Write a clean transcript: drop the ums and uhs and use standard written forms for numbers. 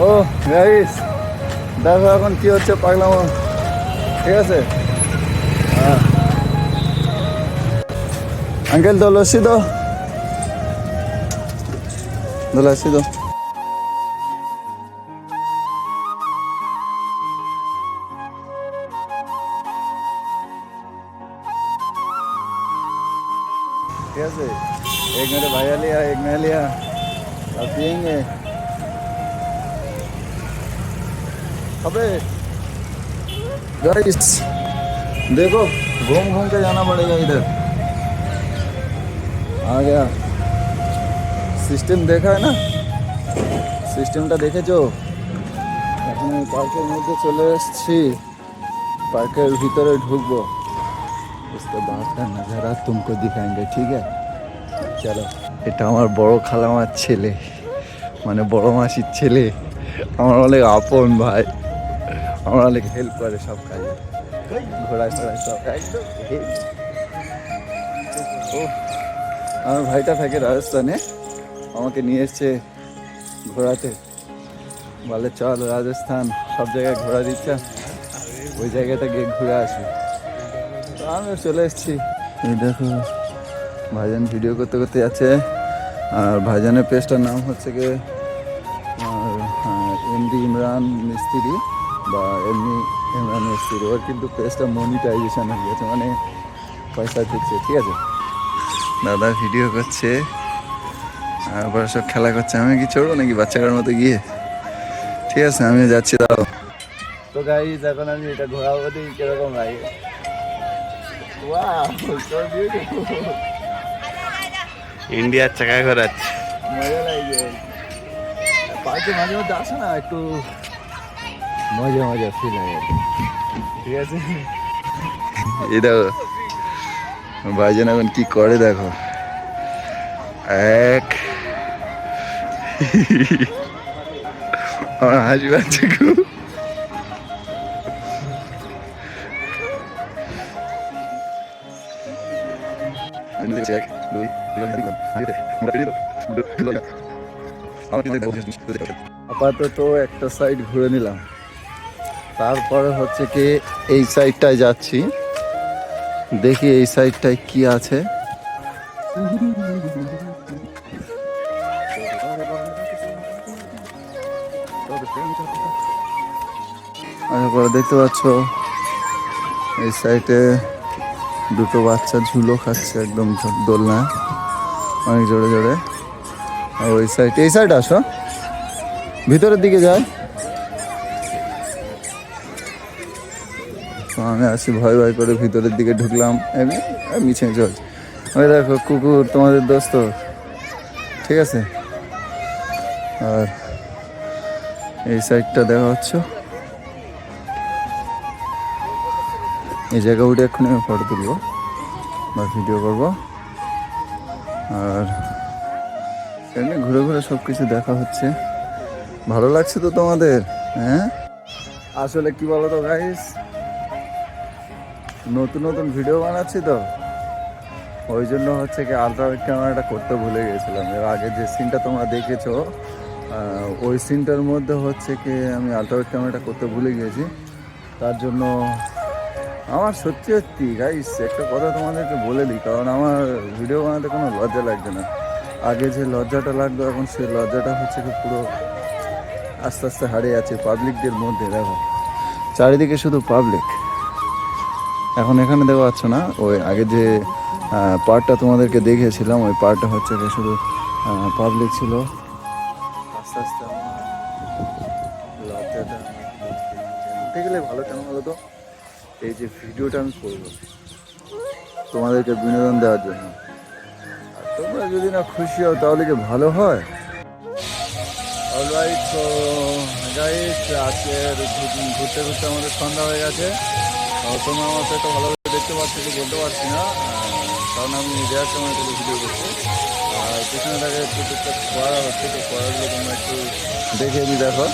ও guys, দেখো এখন কি হচ্ছে পাগলামো। ঠিক আছে, আঙ্কেল তো লস্যি দো, লস্যি দো। ठीक है, एक मेरे भैया लिया, एक मैं लिया, अब पियेंगे। अबे गाइस देखो, घूम घूम के जाना पड़ेगा इधर। आ गया, सिस्टम देखा है ना, সিস্টেমটা দেখেছো? এখন আমি পার্কের মধ্যে চলে এসেছি, পার্কের ভিতরে ঢুকবো। उसके बाद का नज़ारा तुमको दिखाएंगे, ठीक है? চলো। এটা আমার বড় খালামার ছেলে, মানে বড় মাসির ছেলে, আমার অনেক আপন ভাই, আমার অনেক হেল্প করে সব কাজে, ঘোড়ায় টোড়ায় সব একদম। ও আমার ভাইটা থাকে রাজস্থানে, আমাকে নিয়ে এসছে ঘোরাতে, বলে চল রাজস্থান, সব জায়গায় ঘোরার ইচ্ছা, ওই জায়গাটা গিয়ে ঘুরে আসি। তো আমিও চলে এসেছি। এই দেখো ভাইজান ভিডিও করতে করতে যাচ্ছে, আর ভাইজানের পেজটার নাম হচ্ছে গিয়ে এমডি ইমরান মিস্ত্রি, বা এমনি ইমরান মিস্ত্রি। ওর কিন্তু পেজটা মনিটাইজেশন হয়ে গেছে, মানে পয়সা দিচ্ছে। ঠিক আছে, দাদা ভিডিও করছে, আবার সব খেলা করছে। আমি কি চড়বো নাকি বাচ্চাটার মতো গিয়ে? ঠিক আছে, আমি যাচ্ছি, দাও। তো গাইস এখন আমি এটা ঘোরাবো, দেখি কিরকম লাগে। ইন্ডিয়ার চাকা ঘোরাচ্ছে, মজা লাগছে। পার্কে মাঝে মধ্যে আসে না, একটু মজা মজা ফিল হয়। ঠিক আছে, এই দেখো ভাইজান এখন কি করে দেখো। এক আমার হাসি পাচ্ছে খুব। আপাতত একটা সাইড ঘুরে নিলাম, তারপরে হচ্ছে কি এই সাইডটায় যাচ্ছি, দেখি এই সাইডটায় কি আছে। তারপরে দেখতে পাচ্ছ এই সাইডে দুটো বাচ্চা ঝুলো খাচ্ছে, একদম দোলনা, অনেক জোরে জোরে। আর ওই সাইড, এই সাইড আসো, ভিতরের দিকে যায়। আমি আসি ভয় ভয় করে, ভিতরের দিকে ঢুকলাম, এমনি মিছে মিছে হচ্ছে। ওই দেখো কুকুর, তোমাদের দোস্ত। ঠিক আছে, আর এই সাইডটা দেখা হচ্ছে, এই জায়গা উঠে এক্ষুনি আমি ফটো তুলবো বা ভিডিও করবো। আর এমনি ঘুরে ঘুরে সব কিছু দেখা হচ্ছে। ভালো লাগছে তো তোমাদের? হ্যাঁ, আসলে কি বলো তো গাইস, নতুন নতুন ভিডিও বানাচ্ছি তো, ওই জন্য হচ্ছে কি আলট্রাওয়াইড ক্যামেরাটা করতে ভুলে গেছিলাম। এর আগে যে সিনটা তোমরা দেখেছো, ওই সিনটার মধ্যে হচ্ছে কি আমি আলট্রাওয়াইড ক্যামেরাটা করতে ভুলে গিয়েছি। তার জন্য আমার সত্যি সত্যি গাইস একটা কথা তোমাদেরকে বলে দিই, কারণ আমার ভিডিও বানাতে কোনো লজ্জা লাগছে না। আগে যে লজ্জাটা লাগতো, এখন সেই লজ্জাটা হচ্ছে কি পুরো আস্তে আস্তে হারিয়ে যাচ্ছে পাবলিকদের মধ্যে। দেখো চারিদিকে শুধু পাবলিক। এখন এখানে দেখতে পাচ্ছ না, ওই আগে যে পার্টটা তোমাদেরকে দেখিয়েছিলাম, ওই পার্টটা হচ্ছে কি শুধু পাবলিক ছিল। আস্তে আস্তে লজ্জাটা উঠে গেলে ভালো, কেন বলো তো? এই যে ভিডিওটা আমি করবো তোমাদেরকে বিনোদন দেওয়ার জন্য, আর তোমরা যদি না খুশি হও তাহলে কি ভালো হয়? অলরাইট, তো গাইস আজকের ঘুরতে ঘুরতে আমাদের সন্ধ্যা হয়ে গেছে। তোমরা আমার সাথে ভালোভাবে দেখতে পাচ্ছ কি বলতে পারছি না, কারণ আমি রেয়ার সময় থেকে ভিডিও করছি। আর পিছনে থাকে একটু টুকটাক ফোয়ারা হচ্ছে, তো ফোয়ারাগুলো তোমরা একটু দেখে দিই। দেখো